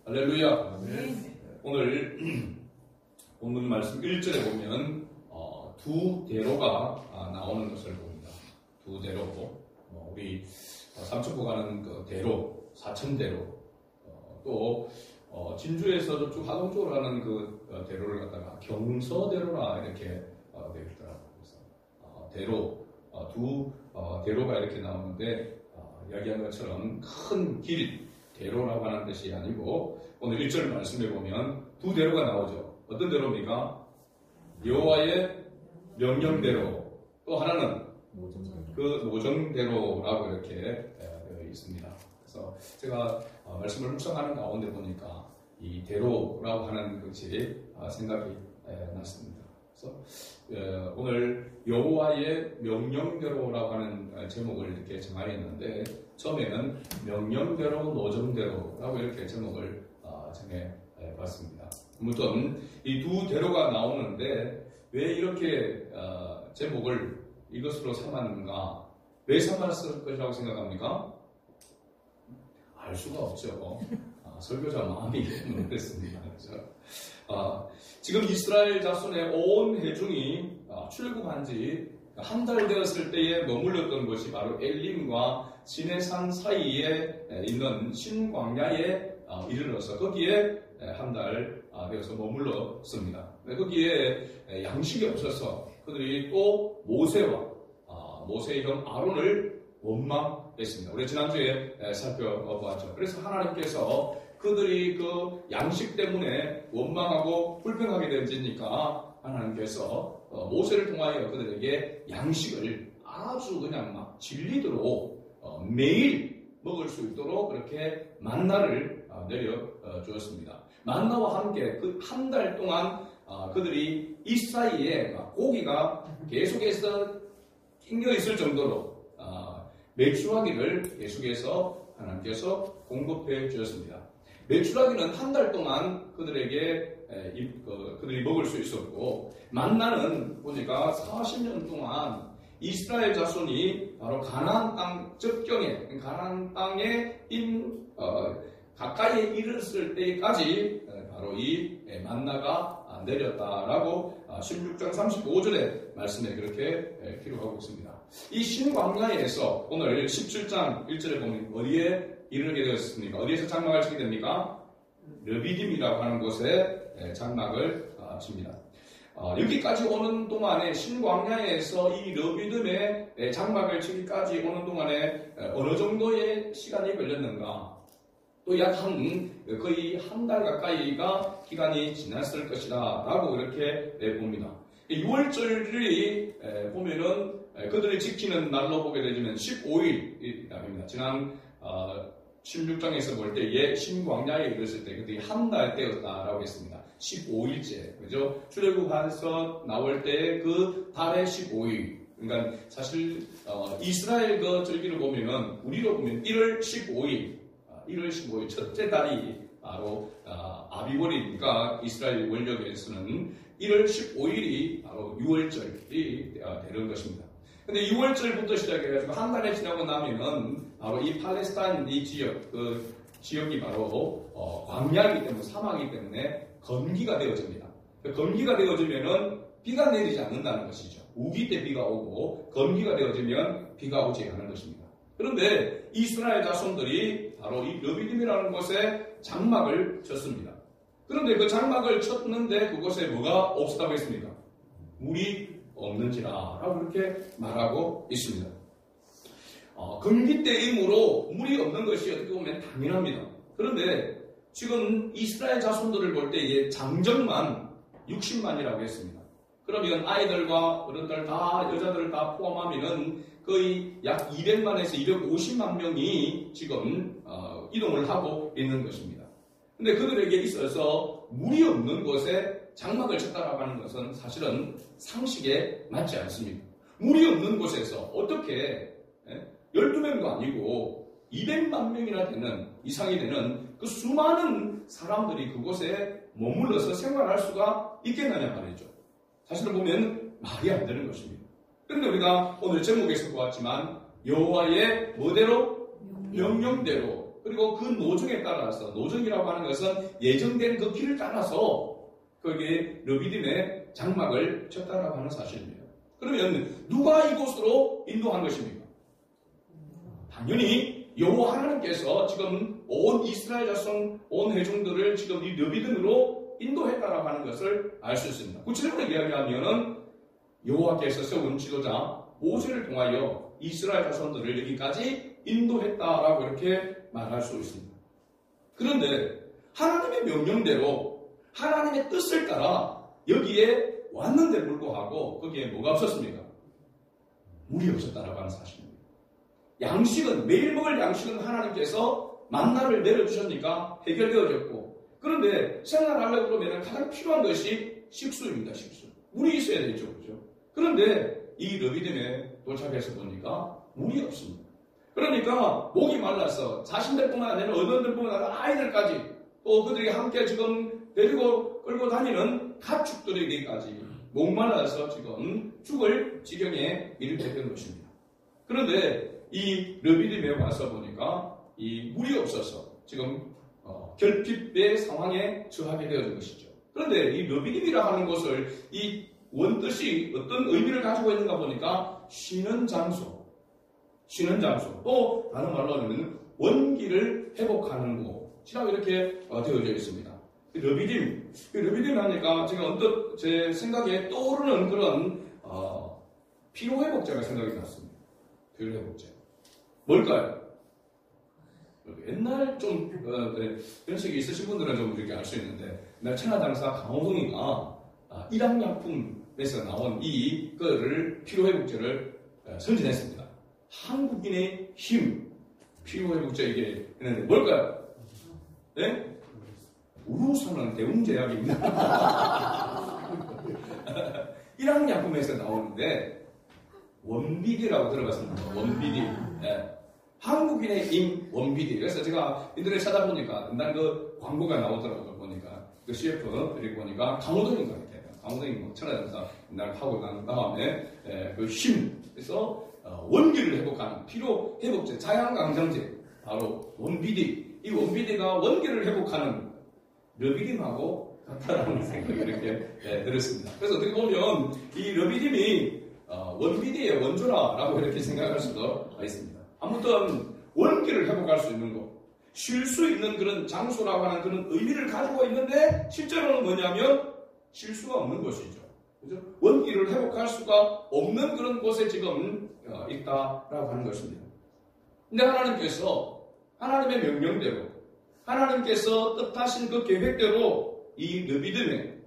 할렐루야. 오늘 본문 말씀 1절에 보면 두 대로가 나오는 것을 봅니다. 두 대로. 우리 삼천포 가는 그 대로, 사천대로, 또 진주에서도 쭉 하동 쪽으로 가는 그 대로를 갖다가 경서대로라 이렇게 되어 있더라고요. 그래서 대로, 두 대로가 이렇게 나오는데 이야기한 것처럼 큰 길, 대로라고 하는 뜻이 아니고 오늘 1절 말씀해 보면 두 대로가 나오죠. 어떤 대로입니까? 여호와의 명령대로, 또 하나는 그 노정대로라고 이렇게 되어 있습니다. 그래서 제가 말씀을 묵상하는 가운데 보니까 이 대로라고 하는 것이 생각이 났습니다. 그래서 오늘 여호와의 명령대로라고 하는 제목을 이렇게 정하였는데 처음에는 명령대로 노정대로라고 이렇게 제목을 정해봤습니다. 아무튼 이 두 대로가 나오는데 왜 이렇게 제목을 이것으로 삼았는가? 왜 삼았을 것이라고 생각합니까? 알 수가 없죠. 설교자 마음이 그랬습니다. 그렇죠? 지금 이스라엘 자손의 온 회중이 출애굽한 지 한 달 되었을 때에 머물렀던 곳이 바로 엘림과 시내산 사이에 있는 신광야에 이르러서 거기에 한 달 되어서 머물렀습니다. 거기에 양식이 없어서 그들이 또 모세의 형 아론을 원망했습니다. 우리 지난주에 살펴보았죠. 그래서 하나님께서 그들이 그 양식 때문에 원망하고 불평하게 되니까 하나님께서 모세를 통하여 그들에게 양식을 아주 그냥 막 진리도록 매일 먹을 수 있도록 그렇게 만나를 내려 주었습니다. 만나와 함께 그 한 달 동안 그들이 이 사이에 고기가 계속해서 낑겨 있을 정도로 메추라기를 계속해서 하나님께서 공급해 주셨습니다. 메추라기는 한 달 동안 그들에게 그들이 먹을 수 있었고, 만나는 보니까 40년 동안 이스라엘 자손이 바로 가나안 땅 접경에, 가나안 땅에 가까이에 이르렀을 때까지 바로 이 만나가 내렸다라고 16장 35절의 말씀에 그렇게 기록하고 있습니다. 이 신광야에서 오늘 17장 1절에 보면 어디에 이르게 되었습니까? 어디에서 장막을 치게 됩니까? 르비딤이라고 하는 곳에 장막을 칩니다. 여기까지 오는 동안에 신광야에서 이 르비딤에 장막을 치기까지 오는 동안에 어느 정도의 시간이 걸렸는가? 또 약 거의 한 달 가까이가 기간이 지났을 것이다 라고 이렇게 봅니다. 6월절이 보면은 그들이 지키는 날로 보게 되면 15일입니다. 지난 16장에서 볼 때에 신광야에 이르렀을 때 그들이 한 달 때였다라고 했습니다. 15일째, 그죠? 출애굽해서 나올 때 그 달의 15일. 그러니까 사실 이스라엘 그 절기를 보면은 우리로 보면 1월 15일, 1월 15일 첫째 달이 바로 아비월이니까 이스라엘 원력에서는 1월 15일이 바로 6월절이 되는 것입니다. 근데 6월절부터 시작해가지고 한 달에 지나고 나면은 바로 이 팔레스타인 이 지역, 그 지역이 바로 광야이기 때문에, 사막이기 때문에 건기가 되어집니다. 건기가 되어지면은 비가 내리지 않는다는 것이죠. 우기 때 비가 오고 건기가 되어지면 비가 오지 않는 것입니다. 그런데 이스라엘 자손들이 바로 이 르비딤이라는 곳에 장막을 쳤습니다. 그런데 그 장막을 쳤는데 그곳에 뭐가 없었다고 했습니까? 물이 없는지라 라고 그렇게 말하고 있습니다. 건기 때이므로 물이 없는 것이 어떻게 보면 당연합니다. 그런데 지금 이스라엘 자손들을 볼 때의 장정만 60만이라고 했습니다. 그러면 아이들과 어른들 다, 여자들을 다 포함하면은 거의 약 200만에서 250만 명이 지금 이동을 하고 있는 것입니다. 근데 그들에게 있어서 물이 없는 곳에 장막을 쳤다라고 하는 것은 사실은 상식에 맞지 않습니다. 물이 없는 곳에서 어떻게 12명도 아니고 200만 명이나 되는 이상이 되는 그 수많은 사람들이 그곳에 머물러서 생활할 수가 있겠느냐 말이죠. 사실은 보면 말이 안 되는 것입니다. 그런데 우리가 오늘 제목에서 보았지만 여호와의 뭐대로? 명령대로. 그리고 그 노정에 따라서, 노정이라고 하는 것은 예정된 그 길을 따라서 거기에 르비딤의 장막을 쳤다라고 하는 사실입니다. 그러면 누가 이곳으로 인도한 것입니까? 당연히 여호와 하나님께서 지금 온 이스라엘 자손, 온 회중들을 지금 이 르비딤으로 인도했다라고 하는 것을 알 수 있습니다. 구체적으로 이야기하면은 여호와께서 세운 지도자 모세를 통하여 이스라엘 자손들을 여기까지 인도했다라고 이렇게 말할 수 있습니다. 그런데 하나님의 명령대로 하나님의 뜻을 따라 여기에 왔는데 불구하고 거기에 뭐가 없었습니까? 물이 없었다라고 하는 사실입니다. 양식은, 매일 먹을 양식은 하나님께서 만나를 내려주셨으니까 해결되어졌고, 그런데 생활하려고 그러면 가장 필요한 것이 식수입니다. 식수. 물이 있어야 되죠. 그죠? 그런데 이 르비딤에 도착해서 보니까 물이 없습니다. 그러니까 목이 말라서 자신들뿐만 아니라 어른들뿐만 아니라 아이들까지, 또 그들이 함께 지금 데리고 끌고 다니는 가축들에게까지 목말라서 지금 죽을 지경에 이르게 것입니다. 그런데 이 르비딤에 와서 보니까 이 물이 없어서 지금 결핍의 상황에 처하게 되어진 것이죠. 그런데 이 르비딤이라 하는 것을 이 원뜻이 어떤 의미를 가지고 있는가 보니까 쉬는 장소, 또 다른 말로 하면 원기를 회복하는 곳이라고 이렇게 되어져 있습니다. 르비딤 하니까 제가 언뜻 제 생각에 떠오르는 그런 피로회복제가 생각이 났습니다. 피로회복제. 뭘까요? 옛날 좀 연식이 있으신 분들은 좀 이렇게 알 수 있는데, 옛날 천하장사 강호동이가 일양약품에서 나온 이거를 피로회복제를 선진했습니다. 한국인의 힘, 피로회복제 이게 했는데 뭘까요? 네? 우루사는 대웅제약입니다. 일양약품에서 나오는데 원비디라고 들어봤습니다. 원비디. 네. 한국인의 임 원비디. 그래서 제가 인터넷 찾아보니까 옛날 그 광고가 나오더라고요. 보니까 그 CF 그리고 보니까 강호동인 것 같아요. 강호동이 뭐 천하장사 옛날 하고 난 다음에 그 힘. 그래서 원기를 회복하는 피로 회복제, 자양강장제, 바로 원비디. 이 원비디가 원기를 회복하는 르비딤하고 같다라는 생각이 이렇게 들었습니다. 그래서 어떻게 보면 이 르비딤이 원비디의 원조라라고 이렇게 생각할 수도 있습니다. 아무튼 원기를 회복할 수 있는 곳, 쉴 수 있는 그런 장소라고 하는 그런 의미를 가지고 있는데 실제로는 뭐냐면 쉴 수가 없는 곳이죠. 그죠? 원기를 회복할 수가 없는 그런 곳에 지금 있다라고 하는 것입니다. 근데 하나님께서 하나님의 명령대로 하나님께서 뜻하신 그 계획대로 이 르비딤에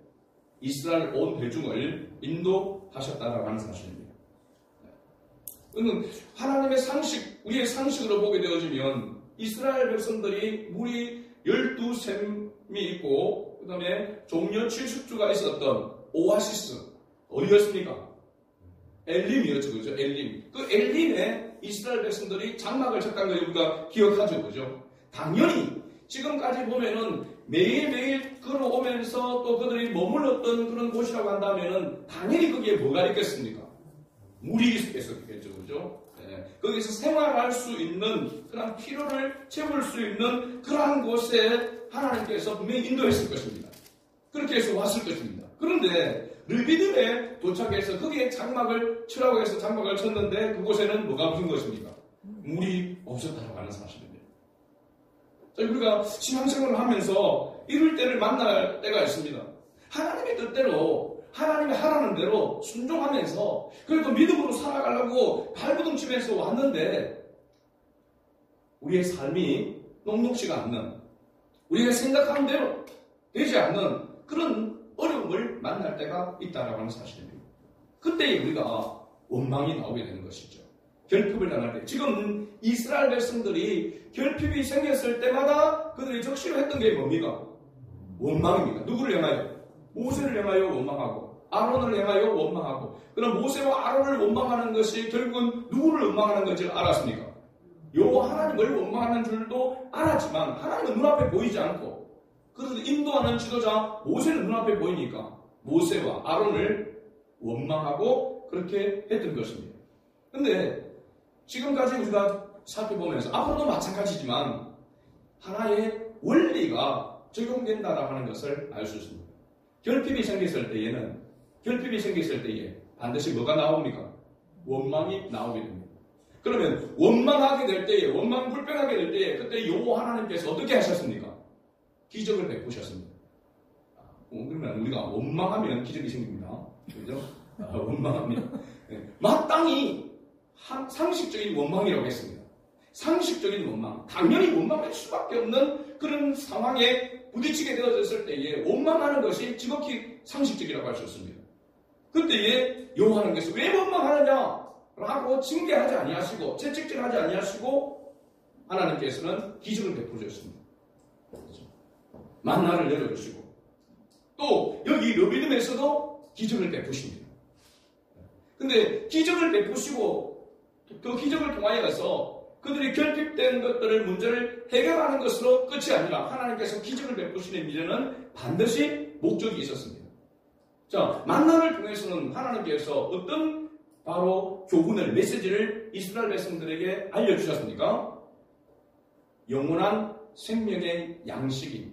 이스라엘 온 회중을 인도하셨다라고 하는 사실입니다. 하나님의 상식, 우리의 상식으로 보게 되어지면 이스라엘 백성들이 물이 12샘이 있고 그 다음에 종려 70주가 있었던 오아시스 어디였습니까? 엘림이었죠. 그죠? 엘림. 그 엘림에 이스라엘 백성들이 장막을 쳤다는 걸 우리가 기억하죠. 그죠? 당연히 지금까지 보면은 매일매일 걸어오면서 또 그들이 머물렀던 그런 곳이라고 한다면은 당연히 거기에 뭐가 있겠습니까? 물이 있었겠죠. 그죠? 네. 거기서 생활할 수 있는 그런 필요를 채울 수 있는 그러한 곳에 하나님께서 분명히 인도했을 것입니다. 그렇게 해서 왔을 것입니다. 그런데 르비딤에 도착해서 거기에 장막을 치라고 해서 장막을 쳤는데 그곳에는 뭐가 무슨 것입니까? 물이 없었다고 하는 사실입니다. 우리가 신앙생활을 하면서 이럴 때를 만날 때가 있습니다. 하나님의 뜻대로 하나님이 하라는 대로 순종하면서 그래도 믿음으로 살아가려고 발부둥치면서 왔는데 우리의 삶이 녹록지가 않는, 우리가 생각한 대로 되지 않는 그런 어려움을 만날 때가 있다라고 하는 사실입니다. 그때 우리가 원망이 나오게 되는 것이죠. 결핍을 당할 때. 지금 이스라엘 백성들이 결핍이 생겼을 때마다 그들이 적시로 했던 게 뭡니까? 원망입니다. 누구를 향하여? 모세를 향하여 원망하고 아론을 향하여 원망하고, 그럼 모세와 아론을 원망하는 것이 결국은 누구를 원망하는 건지 알았습니까? 여호와 하나님을 원망하는 줄도 알았지만 하나님은 눈앞에 보이지 않고 그래서 인도하는 지도자 모세는 눈앞에 보이니까 모세와 아론을 원망하고 그렇게 했던 것입니다. 그런데 지금까지 우리가 살펴보면서 앞으로도 마찬가지지만 하나의 원리가 적용된다라고 하는 것을 알 수 있습니다. 결핍이 생겼을 때에 반드시 뭐가 나옵니까? 원망이 나오게 됩니다. 그러면 원망하게 될 때에, 원망 불평하게 될 때에 그때 여호와 하나님께서 어떻게 하셨습니까? 기적을 베푸셨습니다. 그러면 우리가 원망하면 기적이 생깁니다. 그죠? 원망하면 마땅히 상식적인 원망이라고 했습니다. 상식적인 원망, 당연히 원망할 수밖에 없는 그런 상황에 부딪히게 되어졌을 때에 원망하는 것이 지극히 상식적이라고 할 수 있습니다. 그때에 여호와 하나님께서 왜 원망하느냐라고 징계하지 아니하시고 채찍질하지 아니하시고 하나님께서는 기적을 베푸셨습니다. 만나를 내려주시고 또 여기 르비딤에서도 기적을 베푸십니다. 근데 기적을 베푸시고 그 기적을 통하여서 그들이 결핍된 것들을 문제를 해결하는 것으로 끝이 아니라 하나님께서 기적을 베푸시는 일에는 반드시 목적이 있었습니다. 자, 만나를 통해서는 하나님께서 어떤 바로 교훈을, 메시지를 이스라엘 백성들에게 알려주셨습니까? 영원한 생명의 양식인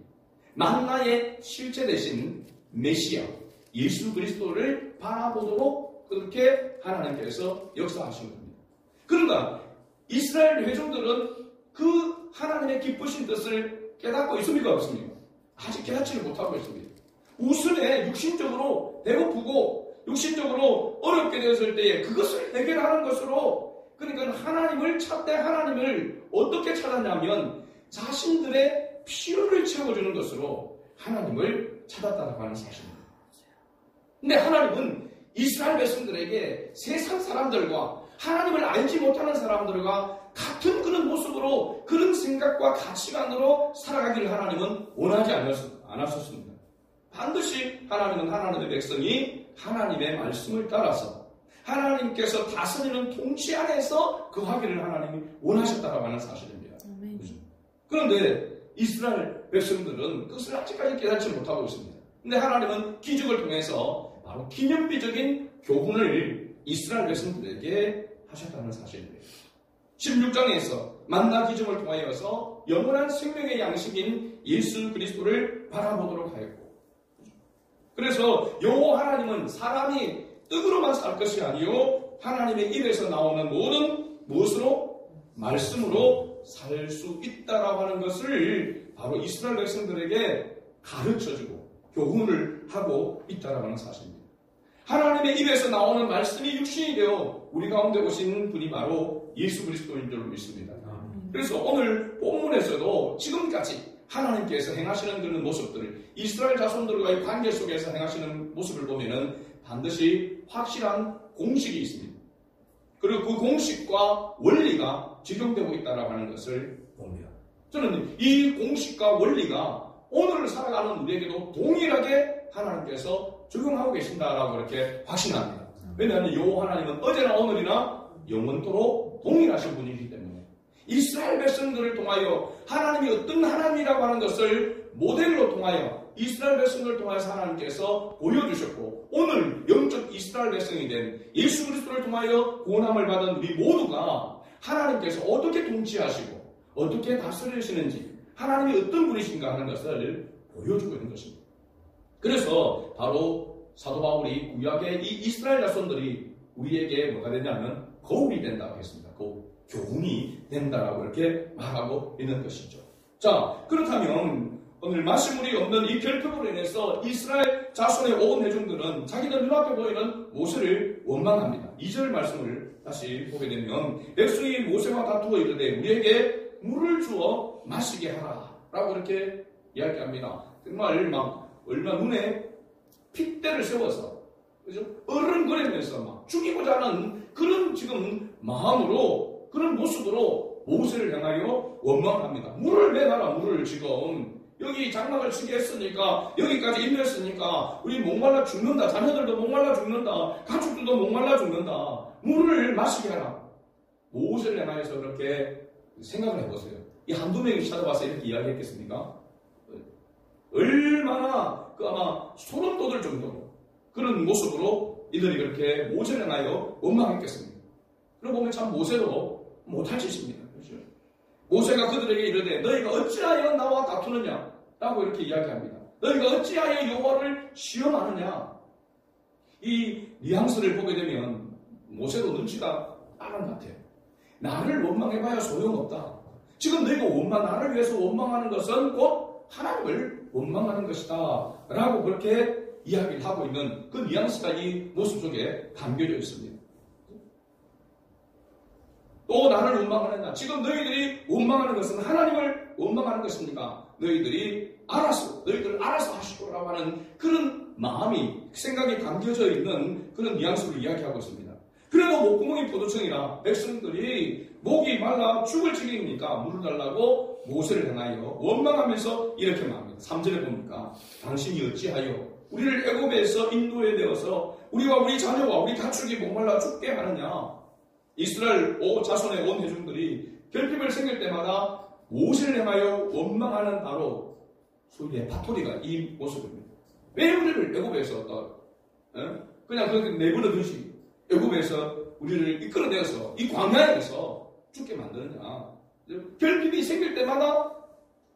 만나의 실체 대신 메시아 예수 그리스도를 바라보도록 그렇게 하나님께서 역사하신 겁니다. 그러나 이스라엘 회중들은 그 하나님의 기쁘신 뜻을 깨닫고 있습니까? 없습니까? 아직 깨닫지를 못하고 있습니다. 우선에 육신적으로 배고프고 육신적으로 어렵게 되었을 때에 그것을 해결하는 것으로, 그러니까 하나님을 찾되 하나님을 어떻게 찾았냐면 자신들의 필요를 채워주는 것으로 하나님을 찾았다고 하는 사실입니다. 근데 하나님은 이스라엘 백성들에게 세상 사람들과 하나님을 알지 못하는 사람들과 같은 그런 모습으로 그런 생각과 가치관으로 살아가기를 하나님은 원하지 않았었습니다. 반드시 하나님은 하나님의 백성이 하나님의 말씀을 따라서 하나님께서 다스리는 통치 안에서 거하기를 하나님이 원하셨다고 하는 사실입니다. 그런데 이스라엘 백성들은 그것을 아직까지 깨닫지 못하고 있습니다. 그런데 하나님은 기적을 통해서 바로 기념비적인 교훈을 이스라엘 백성들에게 하셨다는 사실입니다. 16장에서 만나 기적을 통하여서 영원한 생명의 양식인 예수 그리스도를 바라보도록 하였고, 그래서 여호와 하나님은 사람이 떡으로만 살 것이 아니요 하나님의 입에서 나오는 모든 무엇으로? 말씀으로 살 수 있다라고 하는 것을 바로 이스라엘 백성들에게 가르쳐주고 교훈을 하고 있다라고 하는 사실입니다. 하나님의 입에서 나오는 말씀이 육신이 되어 우리 가운데 오신 분이 바로 예수 그리스도인 줄 믿습니다. 그래서 오늘 본문에서도 지금까지 하나님께서 행하시는 그런 모습들을 이스라엘 자손들과의 관계 속에서 행하시는 모습을 보면은 반드시 확실한 공식이 있습니다. 그리고 그 공식과 원리가 적용되고 있다고 하는 것을 봅니다. 저는 이 공식과 원리가 오늘을 살아가는 우리에게도 동일하게 하나님께서 적용하고 계신다라고 이렇게 확신합니다. 왜냐하면 여호와 하나님은 어제나 오늘이나 영원토록 동일하신 분이기 때문에 이스라엘 백성들을 통하여 하나님이 어떤 하나님이라고 하는 것을 모델로 통하여 이스라엘 백성들을 통하여서 하나님께서 보여주셨고, 오늘 영적 이스라엘 백성이 된 예수 그리스도를 통하여 구원함을 받은 우리 모두가 하나님께서 어떻게 통치하시고 어떻게 다스리시는지, 하나님이 어떤 분이신가 하는 것을 보여주고 있는 것입니다. 그래서 바로 사도 바울이 구약의 이 이스라엘 자손들이 우리에게 뭐가 되냐면 거울이 된다고 했습니다. 교훈이 된다라고 이렇게 말하고 있는 것이죠. 자, 그렇다면 오늘 마시물이 없는 이 결핍으로 인해서 이스라엘 자손의 온 회중들은 자기들 눈앞에 보이는 모세를 원망합니다. 2절 말씀을 다시 보게 되면 백성이 모세와 다투어 이르되 우리에게 물을 주어 마시게 하라 라고 이렇게 이야기합니다. 정말 막 얼마 눈에 핏대를 세워서 그죠? 어른거리면서 막 죽이고자 하는 그런 지금 마음으로, 그런 모습으로 모세를 향하여 원망합니다. 물을 내놔라. 물을 지금 여기 장막을 치게 했으니까, 여기까지 임했으니까 우리 목말라 죽는다. 자녀들도 목말라 죽는다. 가축들도 목말라 죽는다. 물을 마시게 하라. 모세를 향하여서 그렇게 생각을 해보세요. 이 한두 명이 찾아와서 이렇게 이야기했겠습니까? 얼마나 아마 소름 돋을 정도로 그런 모습으로 이들이 그렇게 모세를 향하여 원망했겠습니다. 그러고 보면 참 모세도 못할 짓입니다. 그렇죠? 모세가 그들에게 이르되 너희가 어찌하여 나와 다투느냐 라고 이렇게 이야기합니다. 너희가 어찌하여 여호와를 시험하느냐. 이 뉘앙스를 보게 되면 모세도 눈치가 빠른 것 같아요. 나를 원망해봐야 소용없다. 지금 너희가 나를 위해서 원망하는 것은 곧 하나님을 원망하는 것이다 라고 그렇게 이야기를 하고 있는 그 뉘앙스가 이 모습 속에 담겨져 있습니다. 또 나를 원망하느냐. 지금 너희들이 원망하는 것은 하나님을 원망하는 것입니까? 너희들 알아서 하시고라고 하는 그런 마음이, 생각이 담겨져 있는 그런 뉘앙스를 이야기하고 있습니다. 그래도 목구멍이 포도청이라 백성들이 목이 말라 죽을 지경이니까 물을 달라고 모세를 향하여 원망하면서 이렇게 말합니다. 3절에 보니까 당신이 어찌하여 우리를 애굽에서 인도에 내어서 우리와 우리 자녀와 우리 가축이 목말라 죽게 하느냐. 이스라엘 자손의 온 회중들이 결핍을 생길 때마다 모세를 향하여 원망하는 바로 소위 레파토리가 이 모습입니다. 왜 우리를 애굽에서 그냥 그렇게 내버려두지 애굽에서 우리를 이끌어내어서 이 광야에서 죽게 만드느냐. 결핍이 생길 때마다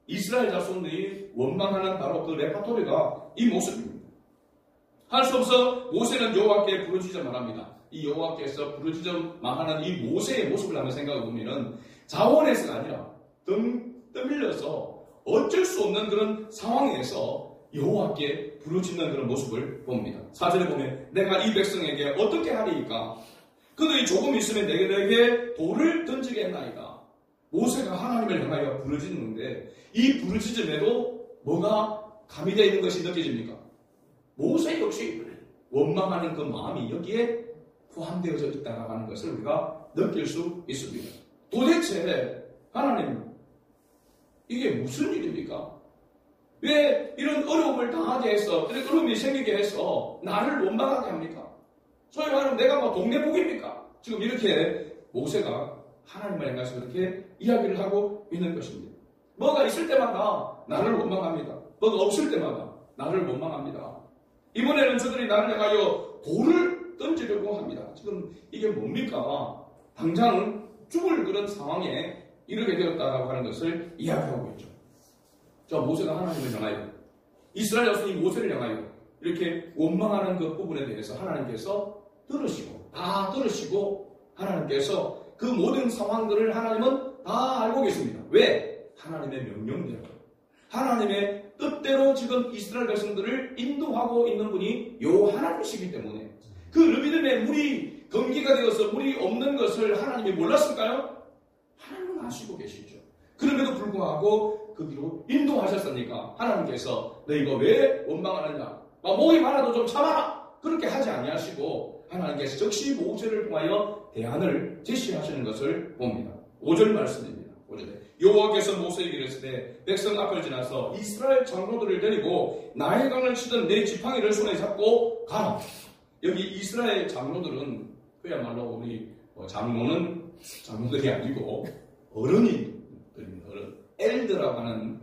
이스라엘 자손들이 원망하는 바로 그 레파토리가 이 모습입니다. 할 수 없어 모세는 여호와께 부르짖어 말합니다. 이 여호와께서 부르짖어 말하는 이 모세의 모습을 한번 생각해 보면은 자원에서가 아니라 떠밀려서 어쩔 수 없는 그런 상황에서 여호와께 부르짖는 그런 모습을 봅니다. 4절에 보면 내가 이 백성에게 어떻게 하리이까? 그들이 조금 있으면 내게 돌을 던지겠나이다. 모세가 하나님을 향하여 부르짖는데 이 부르짖음에도 뭐가 가미되어 있는 것이 느껴집니까? 모세 역시 원망하는 그 마음이 여기에 포함되어져 있다고 하는 것을 우리가 느낄 수 있습니다. 도대체 하나님, 이게 무슨 일입니까? 왜 이런 어려움을 당하게 해서, 이런 어려움이 생기게 해서 나를 원망하게 합니까? 소위 말하면 내가 뭐 동네복입니까? 지금 이렇게 모세가 하나님을 향해서 그렇게 이야기를 하고 있는 것입니다. 뭐가 있을 때마다 나를 원망합니다. 뭐가 없을 때마다 나를 원망합니다. 이번에는 저들이 나를 향하여 돌을 던지려고 합니다. 지금 이게 뭡니까? 당장 죽을 그런 상황에 이르게 되었다라고 하는 것을 이야기하고 있죠. 자, 모세가 하나님을 향하여, 이스라엘 자손이 모세를 향하여 이렇게 원망하는 그 부분에 대해서 하나님께서 다 들으시고 하나님께서 그 모든 상황들을 하나님은 다 알고 계십니다. 왜? 하나님의 명령대로, 하나님의 뜻대로 지금 이스라엘 백성들을 인도하고 있는 분이 요 하나님이시기 때문에 그 르비딤에 물이 건기가 되어서 물이 없는 것을 하나님이 몰랐을까요? 하나님은 아시고 계시죠. 그럼에도 불구하고 그 길로 인도하셨으니까 하나님께서 너희가 왜 원망하느냐, 목이 말라도 좀 참아라, 그렇게 하지 아니하시고 하나님께서 즉시 모세를 통하여 대안을 제시하시는 것을 봅니다. 5절 말씀입니다. 5절에 여호와께서 모세에게 이르시되 백성 앞을 지나서 이스라엘 장로들을 데리고 나일강을 치던 내 지팡이를 손에 잡고 가라. 여기 이스라엘 장로들은 그야말로 우리 장로들이 아니고 어른이들입니다. 엘드라고 하는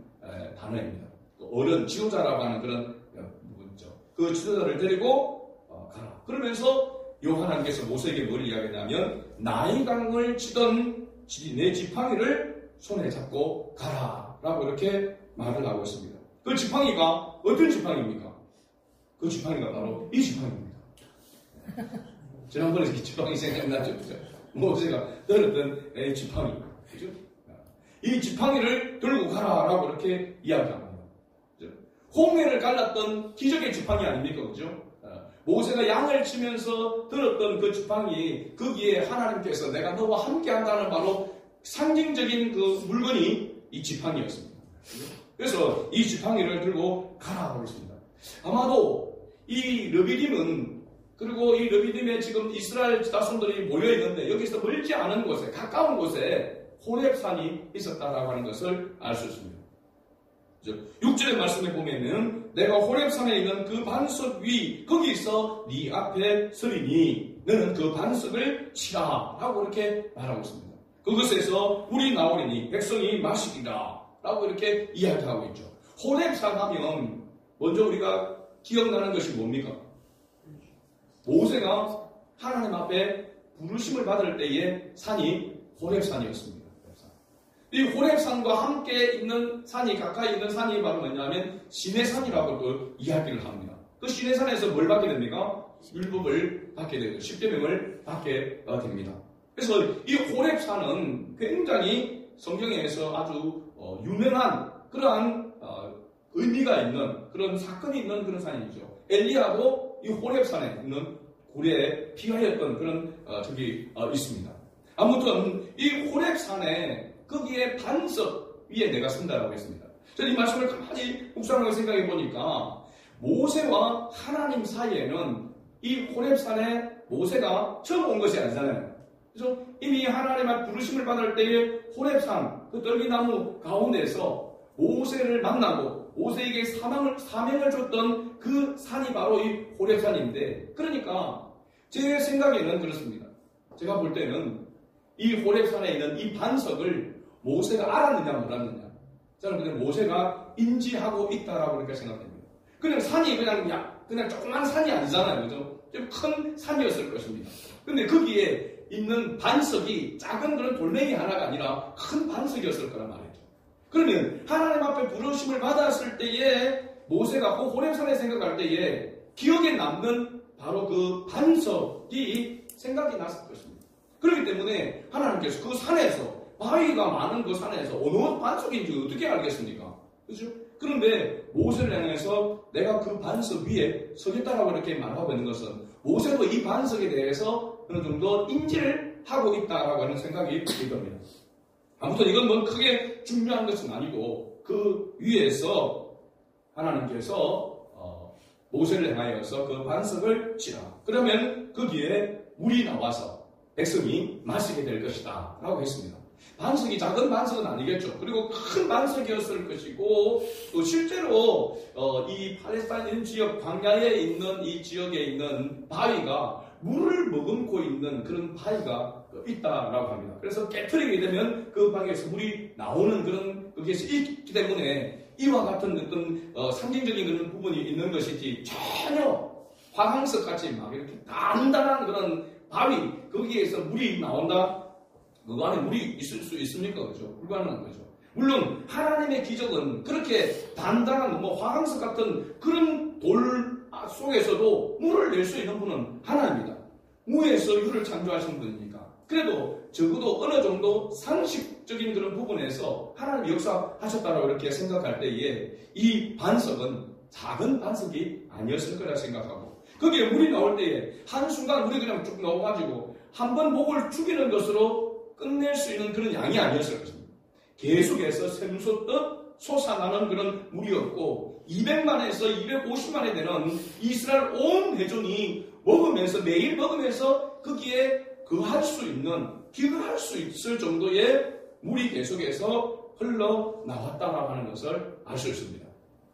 단어입니다. 어른, 지도자라고 하는 그런 누구죠? 그 지도자를 데리고 가라. 그러면서 하나님께서 모세에게 뭘 이야기하냐면 나일강을 치던 내 지팡이를 손에 잡고 가라 라고 이렇게 말을 하고 있습니다. 그 지팡이가 어떤 지팡이입니까? 그 지팡이가 바로 이 지팡이입니다. 지난번에 이 지팡이 생각나죠? 모세가 들었던 지팡이, 그죠? 이 지팡이를 들고 가라 라고 이렇게 이야기합니다. 홍해를 갈랐던 기적의 지팡이 아닙니까? 그죠? 모세가 양을 치면서 들었던 그 지팡이, 거기에 하나님께서 내가 너와 함께 한다는 바로 상징적인 그 물건이 이 지팡이였습니다. 그래서 이 지팡이를 들고 가라고 했습니다. 아마도 이 르비딤은, 그리고 이 르비딤에 지금 이스라엘 자손들이 모여있는데 여기서 멀지 않은 곳에, 가까운 곳에 호렙산이 있었다라고 하는 것을 알 수 있습니다. 6절의 말씀에 보면은 내가 호렙산에 있는 그 반석 위 거기서 네 앞에 서리니 너는 그 반석을 치라 라고 이렇게 말하고 있습니다. 그것에서 물이 나오리니 백성이 마시리라 라고 이렇게 이야기하고 있죠. 호렙산 하면 먼저 우리가 기억나는 것이 뭡니까? 모세가 하나님 앞에 부르심을 받을 때의 산이 호렙산이었습니다. 이 호렙산과 함께 있는 산이, 가까이 있는 산이 바로 뭐냐면 시내산이라고도 이야기를 합니다. 그 시내산에서 뭘 받게 됩니까? 율법을 받게 되고 십계명을 받게 됩니다. 그래서 이 호렙산은 굉장히 성경에서 아주 유명한 그러한 의미가 있는 그런 사건이 있는 그런 산이죠. 엘리야도 이 호렙산에 있는 굴에 피하였던 그런 적이 있습니다. 아무튼 이 호렙산에 거기에 반석 위에 내가 선다라고 했습니다. 저는 이 말씀을 가만히 묵상하고 생각해 보니까 모세와 하나님 사이에는 이 호렙산에 모세가 처음 온 것이 아니잖아요. 그래서 이미 하나님의 부르심을 받을 때에 호렙산 그 떨기나무 가운데서 모세를 만나고 모세에게 사명을 줬던 그 산이 바로 이 호렙산인데, 그러니까 제 생각에는 그렇습니다. 제가 볼 때는 이 호렙산에 있는 이 반석을 모세가 알았느냐 몰랐느냐, 저는 그냥 모세가 인지하고 있다라고 그렇게 생각됩니다. 그냥 산이 그냥 조그만 산이 아니잖아요, 그죠? 좀 큰 산이었을 것입니다. 근데 거기에 있는 반석이 작은 그런 돌멩이 하나가 아니라 큰 반석이었을 거란 말이죠. 그러면 하나님 앞에 부르심을 받았을 때에 모세가 그 호렙산에 생각할 때에 기억에 남는 바로 그 반석이 생각이 났을 것입니다. 그렇기 때문에 하나님께서 그 산에서, 바위가 많은 그 산에서 어느 반석인지 어떻게 알겠습니까? 그렇죠? 그런데 모세를 향해서 내가 그 반석 위에 서겠다라고 이렇게 말하고 있는 것은 모세도 이 반석에 대해서 어느 정도 인지를 하고 있다라고 하는 생각이 들 겁니다. 아무튼 이건 뭐 크게 중요한 것은 아니고 그 위에서 하나님께서 모세를 향하여서 그 반석을 치라. 그러면 거기에 물이 나와서 백성이 마시게 될 것이다 라고 했습니다. 반석이 작은 반석은 아니겠죠. 그리고 큰 반석이었을 것이고, 또 실제로 이 팔레스타인 지역 광야에 있는 이 지역에 있는 바위가 물을 머금고 있는 그런 바위가 있다라고 합니다. 그래서 깨트리게 되면 그 바위에서 물이 나오는 그런 것이 있기 때문에 이와 같은 어떤 상징적인 그런 부분이 있는 것이지, 전혀 화강석 같이 막 이렇게 단단한 그런 바위, 거기에서 물이 나온다, 그 안에 물이 있을 수 있습니까? 그죠? 불가능한 거죠. 물론 하나님의 기적은 그렇게 단단한 화강석 같은 그런 돌 속에서도 물을 낼 수 있는 분은 하나님입니다. 무에서 유를 창조하신 분이니까. 그래도 적어도 어느 정도 상식적인 그런 부분에서 하나님 역사하셨다고 이렇게 생각할 때에 이 반석은 작은 반석이 아니었을 거라 생각하고, 거기에 물이 나올 때에 한순간 물이 그냥 쭉 나와가지고 한 번 목을 죽이는 것으로 끝낼 수 있는 그런 양이 아니었을 것입니다. 계속해서 샘솟듯 솟아나는 그런 물이었고, 200만에서 250만에 되는 이스라엘 온 회중이 먹으면서, 매일 먹으면서 거기에 거할 수 있는, 기거할 수 있을 정도의 물이 계속해서 흘러나왔다라고 하는 것을 알 수 있습니다.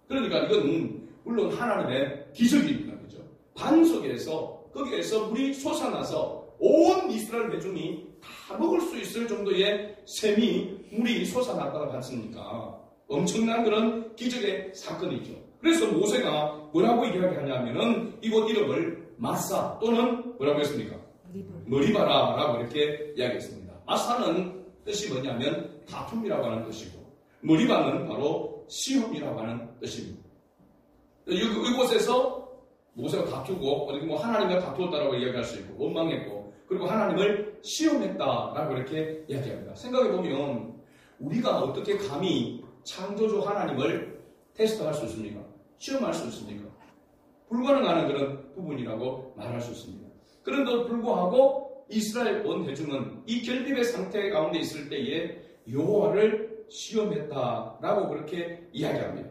그러니까 이건 물론 하나님의 기적입니다. 그죠? 반석에서, 거기에서 물이 솟아나서 온 이스라엘 회중이 다 먹을 수 있을 정도의 물이 솟아났다고 봤으니까 엄청난 그런 기적의 사건이죠. 그래서 모세가 뭐라고 이야기하냐면은 이곳 이름을 마사 또는 뭐라고 했습니까? 머리바라라고 이렇게 이야기했습니다. 마사는 뜻이 뭐냐면 다툼이라고 하는 뜻이고, 머리바는 바로 시험이라고 하는 뜻입니다. 이곳에서 모세가 다투고, 그리고 하나님과 다투었다라고 이야기할 수 있고, 원망했고, 그리고 하나님을 시험했다라고 이렇게 이야기합니다. 생각해보면 우리가 어떻게 감히 창조주 하나님을 테스트할 수 있습니까? 시험할 수 있습니까? 불가능한 그런 부분이라고 말할 수 있습니다. 그런데도 불구하고 이스라엘 온 회중은 이 결핍의 상태 가운데 있을 때에 여호와를 시험했다라고 그렇게 이야기합니다.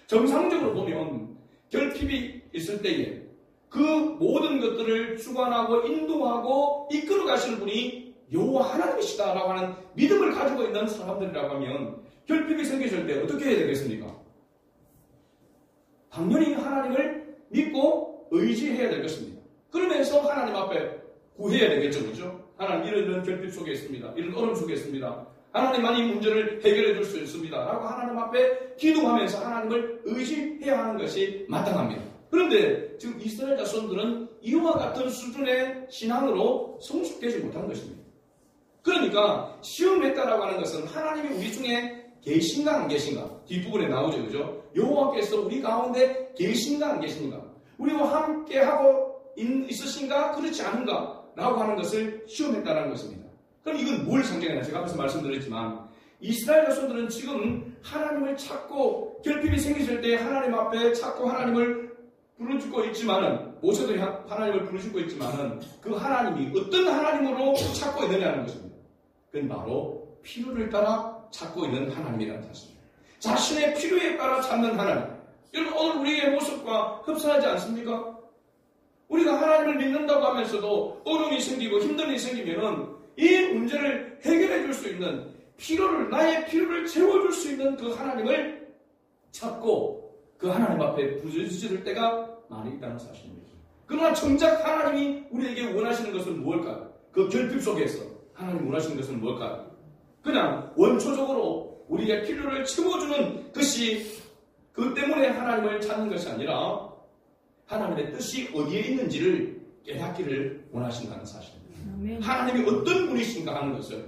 정상적으로 보면 결핍이 있을 때에 그 모든 것들을 주관하고 인도하고 이끌어 가시는 분이 여호와 하나님이시다라고 하는 믿음을 가지고 있는 사람들이라고 하면 결핍이 생기실 때 어떻게 해야 되겠습니까? 당연히 하나님을 믿고 의지해야 될 것입니다. 그러면서 하나님 앞에 구해야 되겠죠, 그렇죠? 하나님 이런 결핍 속에 있습니다. 이런 어려움 속에 있습니다. 하나님만이 문제를 해결해 줄 수 있습니다. 라고 하나님 앞에 기도하면서 하나님을 의지해야 하는 것이 마땅합니다. 그런데 지금 이스라엘 자손들은 이와 같은 수준의 신앙으로 성숙되지 못한 것입니다. 그러니까 시험했다라고 하는 것은 하나님이 우리 중에 계신가 안 계신가? 뒷부분에 나오죠. 그죠? 여호와께서 우리 가운데 계신가 안 계신가? 우리와 함께하고 있으신가? 그렇지 않은가? 라고 하는 것을 시험했다는 것입니다. 그럼 이건 뭘 상징하냐? 제가 앞에서 말씀드렸지만 이스라엘 자손들은 지금 하나님을 찾고 결핍이 생기실 때 하나님 앞에 찾고 하나님을 부르짖고 있지만은 모세도 하나님을 부르짖고 있지만은 그 하나님이 어떤 하나님으로 찾고 있느냐는 것입니다. 그건 바로 필요를 따라 찾고 있는 하나님이라는 사실입니다. 자신의 필요에 따라 찾는 하나님. 여러분 오늘 우리의 모습과 흡사하지 않습니까? 우리가 하나님을 믿는다고 하면서도 어려움이 생기고 힘든 일이 생기면은 이 문제를 해결해 줄 수 있는 나의 필요를 채워줄 수 있는 그 하나님을 찾고 그 하나님 앞에 부르짖을 때가 많이 있다는 사실입니다. 그러나 정작 하나님이 우리에게 원하시는 것은 무엇일까요? 그 결핍 속에서 하나님 원하시는 것은 무엇일까요? 그냥 원초적으로 우리의 필요를 채워주는 것이 그 때문에 하나님을 찾는 것이 아니라 하나님의 뜻이 어디에 있는지를 깨닫기를 원하신다는 사실입니다. 하나님이 어떤 분이신가 하는 것을,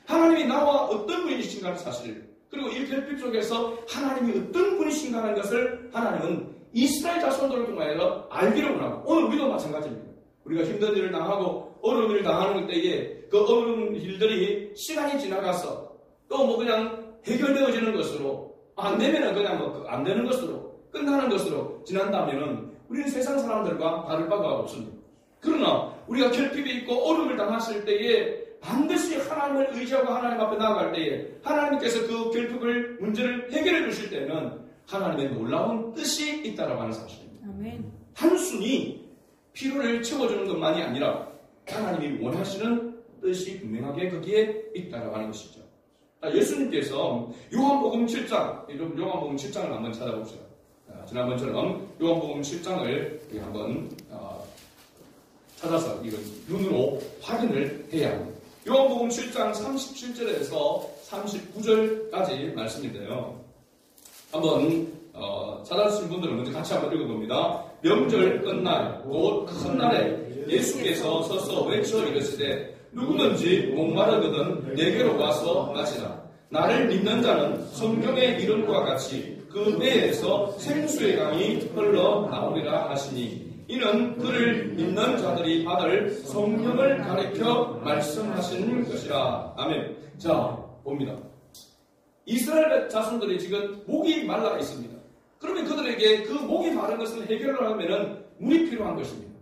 하나님이 나와 어떤 분이신가 하는 사실, 그리고 이 결핍 속에서 하나님이 어떤 분이신가 하는 것을 하나님은 이스라엘 자손들을 통하여 알기를 원하고, 오늘 우리도 마찬가지입니다. 우리가 힘든 일을 당하고 어려운 일을 당하는 때에 그 어려운 일들이 시간이 지나가서 또 그냥 해결되어지는 것으로, 안 되면은 그냥 안 되는 것으로 끝나는 것으로 지난다면은 우리는 세상 사람들과 다를 바가 없습니다. 그러나 우리가 결핍이 있고 어려움을 당했을 때에 반드시 하나님을 의지하고 하나님 앞에 나아갈 때에 하나님께서 그 결핍을 문제를 해결해 주실 때는 하나님의 놀라운 뜻이 있다라고 하는 사실입니다. 아멘. 단순히 필요를 채워주는 것만이 아니라 하나님이 원하시는 뜻이 분명하게 거기에 있다라고 하는 것이죠. 예수님께서 요한복음 7장, 요한복음 7장을 한번 찾아봅시다. 지난번처럼 요한복음 7장을 한번 찾아서 이걸 눈으로 확인을 해야 합니다. 요한복음 7장 37절에서 39절까지 말씀인데요. 한번 찾아주신 분들은 먼저 같이 한번 읽어봅니다. 명절 끝날 곧 큰 날에 예수께서 서서 외쳐 이르시되 누구든지 목마르거든 내게로 와서 마시라. 나를 믿는 자는 성경의 이름과 같이 그 배에서 생수의 강이 흘러나오리라 하시니 이는 그를 믿는 자들이 받을 성령을 가리켜 말씀하시는 것이라. 아멘. 자, 봅니다. 이스라엘 자손들이 지금 목이 말라 있습니다. 그러면 그들에게 그 목이 마른 것을 해결을 하면은 물이 필요한 것입니다.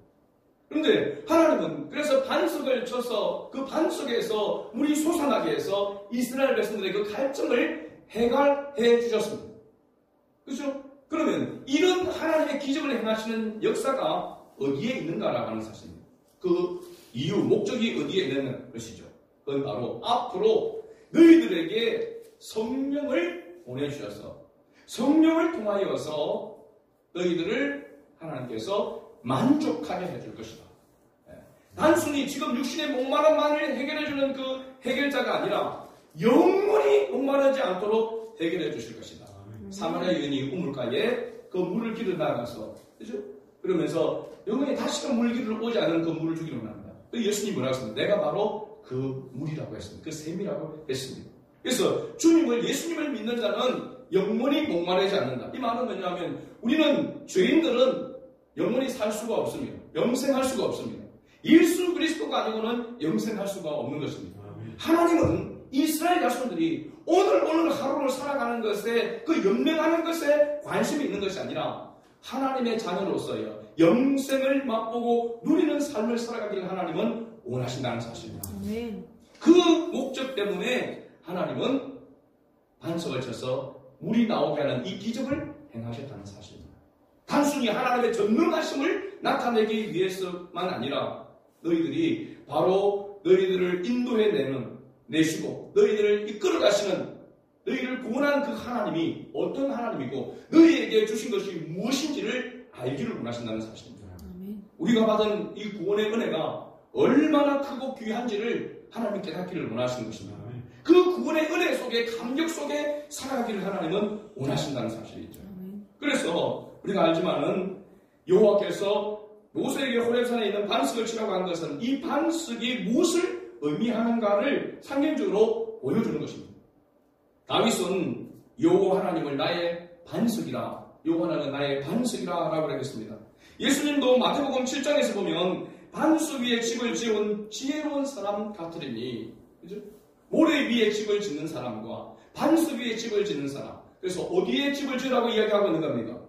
그런데 하나님은 그래서 반석을 쳐서 그 반석에서 물이 솟아나게 해서 이스라엘 백성들의 그 갈증을 해결해 주셨습니다. 그렇죠? 그러면 이런 하나님의 기적을 행하시는 역사가 어디에 있는가라고 하는 사실입니다. 그 이유, 목적이 어디에 있는 것이죠. 그건 바로 앞으로 너희들에게 성령을 보내주셔서 성령을 통하여서 너희들을 하나님께서 만족하게 해줄 것이다. 단순히 지금 육신의 목마름만을 해결해주는 그 해결자가 아니라 영원히 목마르지 않도록 해결해 주실 것이다. 사마리아 여인이 우물가에 그 물을 길어 나가서, 그죠? 그러면서 영원히 다시금 물길을 오지 않은 그 물을 주기로 합니다. 예수님이 뭐라고 했습니까? 내가 바로 그 물이라고 했습니다. 그 샘이라고 했습니다. 그래서 주님을, 예수님을 믿는 자는 영원히 목마르지 않는다. 이 말은 뭐냐면 우리는 죄인들은 영원히 살 수가 없습니다. 영생할 수가 없습니다. 예수 그리스도가 아니고는 영생할 수가 없는 것입니다. 하나님은 이스라엘 자손들이 오늘 하루를 살아가는 것에 그 연명하는 것에 관심이 있는 것이 아니라 하나님의 자녀로서요 영생을 맛보고 누리는 삶을 살아가기를 하나님은 원하신다는 사실입니다. 그 목적 때문에 하나님은 반석을 쳐서 물이 나오게 하는 이 기적을 행하셨다는 사실입니다. 단순히 하나님의 전능하심을 나타내기 위해서만 아니라 너희들이 바로 너희들을 내시고 너희들을 이끌어 가시는, 너희를 구원하는 그 하나님이 어떤 하나님이고 너희에게 주신 것이 무엇인지를 알기를 원하신다는 사실입니다. 우리가 받은 이 구원의 은혜가 얼마나 크고 귀한지를 하나님 깨닫기를 원하시는 것입니다. 그 구원의 은혜 속에, 감격 속에 살아가기를 하나님은 원하신다는 사실이죠. 그래서 우리가 알지만은 여호와께서 모세에게 호렙산에 있는 반석을 치라고 한 것은 이 반석이 무엇을 의미하는가를 상징적으로 보여주는 것입니다. 다윗은 여호와 하나님을 나의 반석이라, 여호와 하나님은 나의 반석이라 라고 하겠습니다. 예수님도 마태복음 7장에서 보면 반석 위에 집을 지은 지혜로운 사람 같으리니, 그죠? 모래 위에 집을 짓는 사람과 반석 위에 집을 짓는 사람. 그래서 어디에 집을 지으라고 이야기하고 있는 겁니까?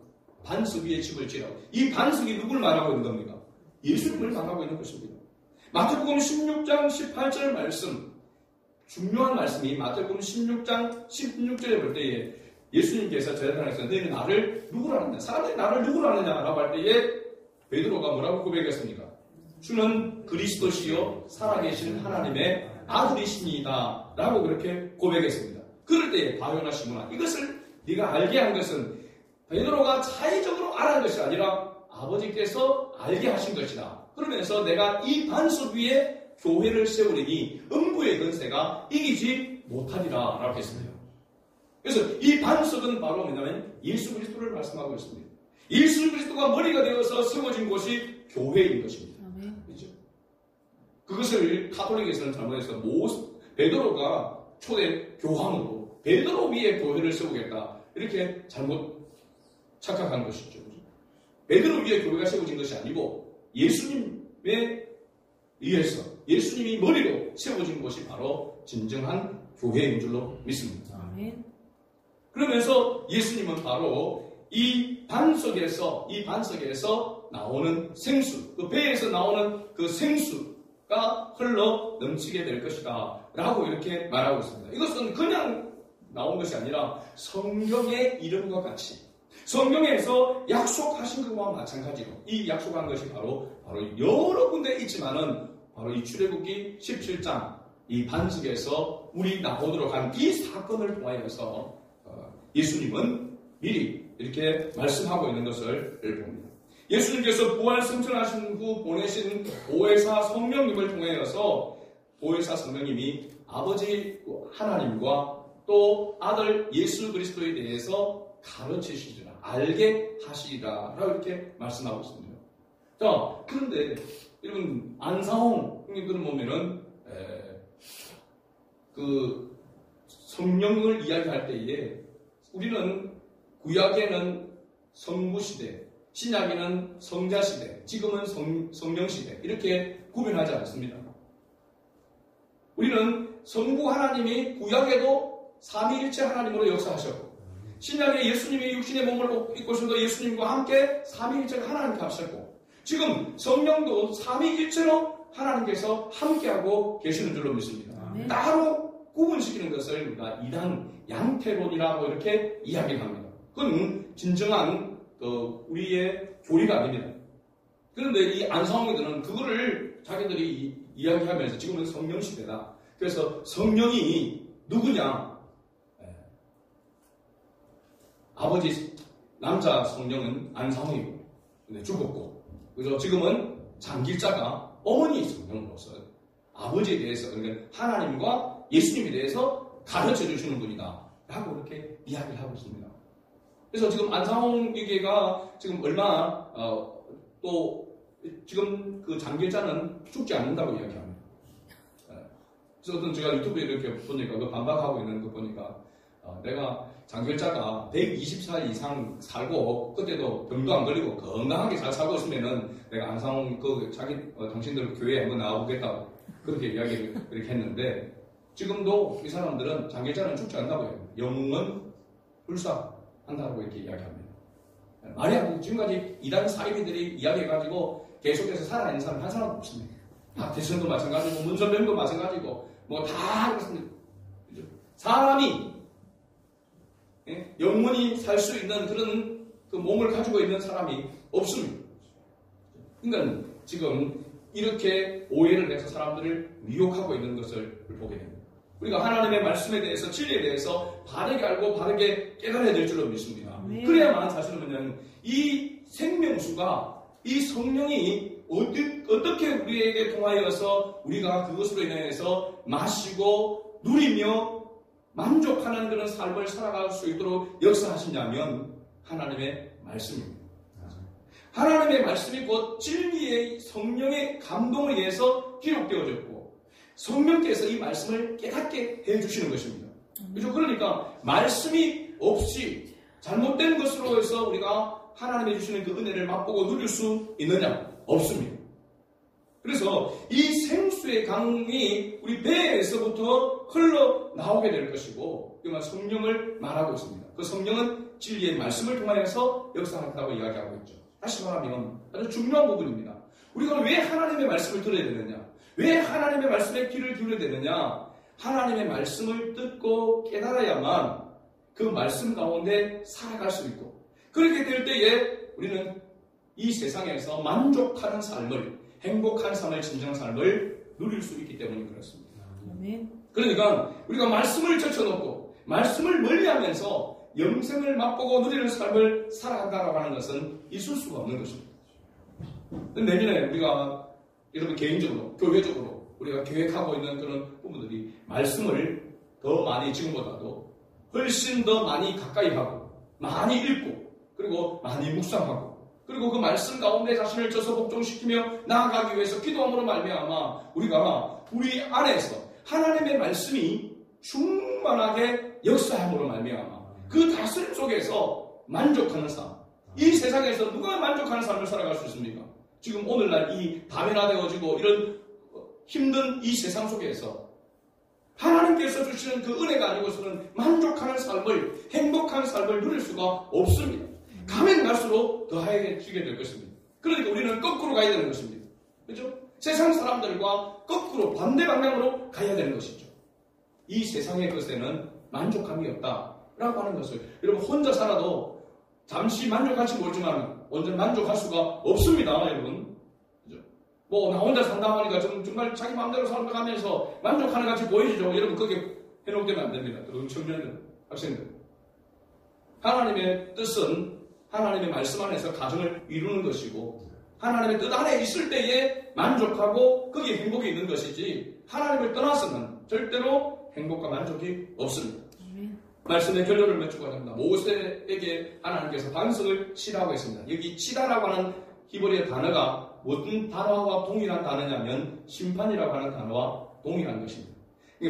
반석 위에 집을 지으라고. 이 반석이 누굴 말하고 있는 겁니까? 예수님을 말하고 있는 것입니다. 마태복음 16장 18절 말씀, 중요한 말씀이 마태복음 16장 16절에 볼 때에 예수님께서 제자들에게 너희는 나를 누구로 아느냐? 사람들이 나를 누구로 아느냐라고 할 때에 베드로가 뭐라고 고백했습니까? 주는 그리스도시요 살아계신 하나님의 아들이십니다 라고 그렇게 고백했습니다. 그럴 때에 바요나 시몬아, 이것을 네가 알게 한 것은 베드로가 자의적으로 알아낸 것이 아니라 아버지께서 알게 하신 것이다. 그러면서 내가 이 반석 위에 교회를 세우리니 음부의 권세가 이기지 못하리라 라고 했습니다. 그래서 이 반석은 바로 뭐냐면 예수 그리스도를 말씀하고 있습니다. 예수 그리스도가 머리가 되어서 세워진 곳이 교회인 것입니다. 그렇죠? 그것을 카톨릭에서는 잘못해서 베드로가 초대 교황으로 베드로 위에 교회를 세우겠다 이렇게 잘못 착각한 것이죠. 베드로 위에 교회가 세워진 것이 아니고 예수님에 의해서 예수님이 머리로 세워진 것이 바로 진정한 교회인 줄로 믿습니다. 아멘. 그러면서 예수님은 바로 이 반석에서 나오는 생수, 그 배에서 나오는 그 생수가 흘러 넘치게 될 것이다 라고 이렇게 말하고 있습니다. 이것은 그냥 나온 것이 아니라 성경의 이름과 같이 성경에서 약속하신 것과 마찬가지로 이 약속한 것이 바로 여러 군데 있지만은 바로 이 출애굽기 17장 이 반석에서 우리 나오도록 한 이 사건을 통하여서 예수님은 미리 이렇게 말씀하고 있는 것을 봅니다. 예수님께서 부활 승천하신 후 보내신 보혜사 성령님을 통하여서 보혜사 성령님이 아버지 하나님과 또 아들 예수 그리스도에 대해서 가르치시리라, 알게 하시리라 라고 이렇게 말씀하고 있습니다. 자, 그런데 여러분 안상홍 형님들은 보면은 그 성령을 이야기할 때에 우리는 구약에는 성부시대, 신약에는 성자시대, 지금은 성령시대 이렇게 구분하지 않습니다. 우리는 성부 하나님이 구약에도 삼위일체 하나님으로 역사하셨고 신약에 예수님이 육신의 몸을 입고 오셔서 예수님과 함께 삼위일체가 하나님께 하셨고 지금 성령도 삼위일체로 하나님께서 함께하고 계시는 줄로 믿습니다. 네. 따로 구분시키는 것을 우리가 이단 양태론이라고 이렇게 이야기를 합니다. 그건 진정한 우리의 교리가 아닙니다. 그런데 이 안상홍이들은 그거를 자기들이 이야기하면서 지금은 성령 시대다. 그래서 성령이 누구냐? 아버지 남자 성령은 안상홍이고 죽었고, 그래서 지금은 장길자가 어머니 성령으로서 아버지에 대해서 그러니까 하나님과 예수님에 대해서 가르쳐 주시는 분이다 라고 이렇게 이야기를 하고 있습니다. 그래서 지금 안상홍 얘기가 지금 얼마 또 지금 그 장길자는 죽지 않는다고 이야기합니다. 그래서 어떤 제가 유튜브에 이렇게 보니까 그 반박하고 있는 거 보니까 내가 장길자가 120살 이상 살고 그때도 병도 안 걸리고 건강하게 잘 살고 있으면은 내가 안상홍 당신들 교회에 한번 나와보겠다고 그렇게 이야기를 그렇게 했는데 지금도 이 사람들은 장길자는 죽지 않는다고 해요. 영웅은 불사한다고 이렇게 이야기합니다. 만약 지금까지 이단 사이비들이 이야기해가지고 계속해서 살아있는 사람 한 사람도 없습니다. 박태선도 마찬가지고 문선명도 마찬가지고 뭐 다 그렇습니다. 사람이 영원히 살 수 있는 그런 그 몸을 가지고 있는 사람이 없습니다. 그러니까 지금 이렇게 오해를 해서 사람들을 미혹하고 있는 것을 보게 됩니다. 우리가 하나님의 말씀에 대해서 진리에 대해서 바르게 알고 바르게 깨달아야 될 줄로 믿습니다. 네. 그래야만 사실은 이 생명수가 이 성령이 어떻게 우리에게 통하여서 우리가 그것으로 인해서 마시고 누리며 만족하는 그런 삶을 살아갈 수 있도록 역사하시냐면 하나님의 말씀입니다. 하나님의 말씀이 곧 진리의 성령의 감동에 의해서 기록되어졌고 성령께서 이 말씀을 깨닫게 해주시는 것입니다. 그렇죠? 그러니까 말씀이 없이 잘못된 것으로 해서 우리가 하나님이 주시는 그 은혜를 맛보고 누릴 수 있느냐? 없습니다. 그래서 이 생수의 강이 우리 배에서부터 흘러나오게 될 것이고, 이건 성령을 말하고 있습니다. 그 성령은 진리의 말씀을 통하여서 역사한다고 이야기하고 있죠. 다시 말하면 아주 중요한 부분입니다. 우리가 왜 하나님의 말씀을 들어야 되느냐? 왜 하나님의 말씀에 귀를 기울여야 되느냐? 하나님의 말씀을 듣고 깨달아야만 그 말씀 가운데 살아갈 수 있고, 그렇게 될 때에 우리는 이 세상에서 만족하는 삶을, 행복한 삶을, 진정한 삶을 누릴 수 있기 때문에 그렇습니다. 그러니까 우리가 말씀을 젖혀놓고 말씀을 멀리하면서 영생을 맛보고 누리는 삶을 살아간다고 하는 것은 있을 수가 없는 것입니다. 내년에 우리가 여러분 개인적으로, 교회적으로 우리가 계획하고 있는 그런 부분들이 말씀을 더 많이, 지금보다도 훨씬 더 많이 가까이 하고, 많이 읽고, 그리고 많이 묵상하고, 그리고 그 말씀 가운데 자신을 져서 복종시키며 나아가기 위해서 기도함으로 말미암아 우리가 우리 안에서 하나님의 말씀이 충만하게 역사함으로 말미암아 그 다스림 속에서 만족하는 삶. 이 세상에서 누가 만족하는 삶을 살아갈 수 있습니까? 지금 오늘날 이 다변화되어지고 이런 힘든 이 세상 속에서 하나님께서 주시는 그 은혜가 아니고서는 만족하는 삶을, 행복한 삶을 누릴 수가 없습니다. 가면 갈수록 더해지게 될 것입니다. 그러니까 우리는 거꾸로 가야 되는 것입니다. 그렇죠? 세상 사람들과 거꾸로 반대 방향으로 가야 되는 것이죠. 이 세상의 것에는 만족함이 없다라고 하는 것을, 여러분 혼자 살아도 잠시 만족할지 모르지만 완전 만족할 수가 없습니다, 여러분. 그렇죠? 뭐 나 혼자 산다고 하니까 정말 자기 마음대로 살아가면서 만족하는 것 같이 보이죠. 여러분 그렇게 해놓으면 안 됩니다. 여러분 청년들, 학생들. 하나님의 뜻은 하나님의 말씀 안에서 가정을 이루는 것이고, 하나님의 뜻 안에 있을 때에 만족하고 거기에 행복이 있는 것이지, 하나님을 떠나서는 절대로 행복과 만족이 없습니다. 말씀의 결론을 맺고 합니다. 모세에게 하나님께서 반석을 치라고 했습니다. 여기 치다라고 하는 히브리어 단어가 어떤 단어와 동일한 단어냐면 심판이라고 하는 단어와 동일한 것입니다.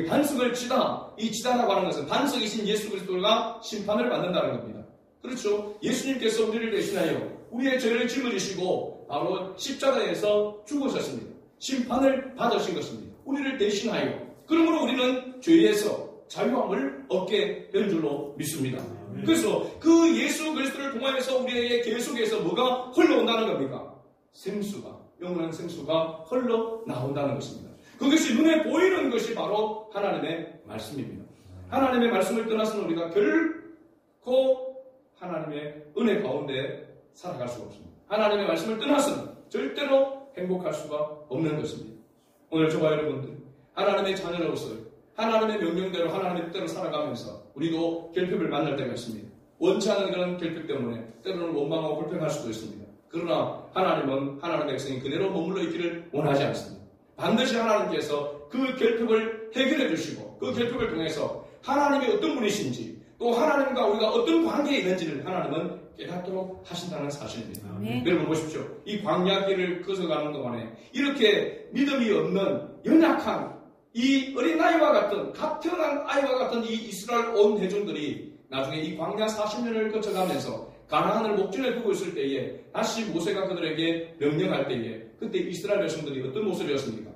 반석을 치다, 이 치다라고 하는 것은 반석이신 예수 그리스도가 심판을 받는다는 겁니다. 그렇죠? 예수님께서 우리를 대신하여 우리의 죄를 짊어지시고 바로 십자가에서 죽으셨습니다. 심판을 받으신 것입니다. 우리를 대신하여. 그러므로 우리는 죄에서 자유함을 얻게 된 줄로 믿습니다. 그래서 그 예수 그리스도를 통하여서 우리의 계속해서 뭐가 흘러온다는 겁니까? 생수가, 영원한 생수가 흘러나온다는 것입니다. 그것이 눈에 보이는 것이 바로 하나님의 말씀입니다. 하나님의 말씀을 떠나서는 우리가 결코 하나님의 은혜 가운데 살아갈 수가 없습니다. 하나님의 말씀을 떠나서는 절대로 행복할 수가 없는 것입니다. 오늘 저와 여러분들, 하나님의 자녀로서 하나님의 명령대로 하나님의 뜻대로 살아가면서 우리도 결핍을 만날 때가 있습니다. 원치 않은 그런 결핍 때문에 때로는 원망하고 불평할 수도 있습니다. 그러나 하나님은 하나님의 백성이 그대로 머물러 있기를 원하지 않습니다. 반드시 하나님께서 그 결핍을 해결해 주시고 그 결핍을 통해서 하나님이 어떤 분이신지, 또 하나님과 우리가 어떤 관계에 있는지를 하나님은 깨닫도록 하신다는 사실입니다. 여러분 보십시오. 이 광야길을 거쳐가는 동안에 이렇게 믿음이 없는 연약한 이 어린아이와 같은, 갓 태어난 아이와 같은 이 이스라엘 온 대중들이 나중에 이 광야 40년을 거쳐가면서 가나안을 목전에 두고 있을 때에 다시 모세가 그들에게 명령할 때에 그때 이스라엘 백성들이 어떤 모습이었습니까?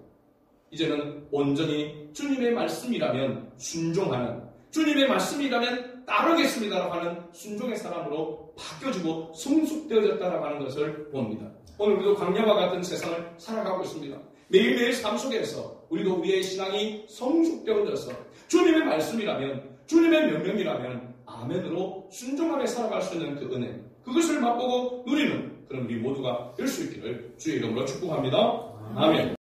이제는 온전히 주님의 말씀이라면 순종하는, 주님의 말씀이라면 따르겠습니다라고 하는 순종의 사람으로 바뀌어지고 성숙되어졌다라고 하는 것을 봅니다. 오늘 우리도 광야와 같은 세상을 살아가고 있습니다. 매일매일 삶 속에서 우리도 우리의 신앙이 성숙되어져서 주님의 말씀이라면, 주님의 명령이라면 아멘으로 순종하며 살아갈 수 있는 그 은혜, 그것을 맛보고 누리는 그런 우리 모두가 될 수 있기를 주의 이름으로 축복합니다. 아멘.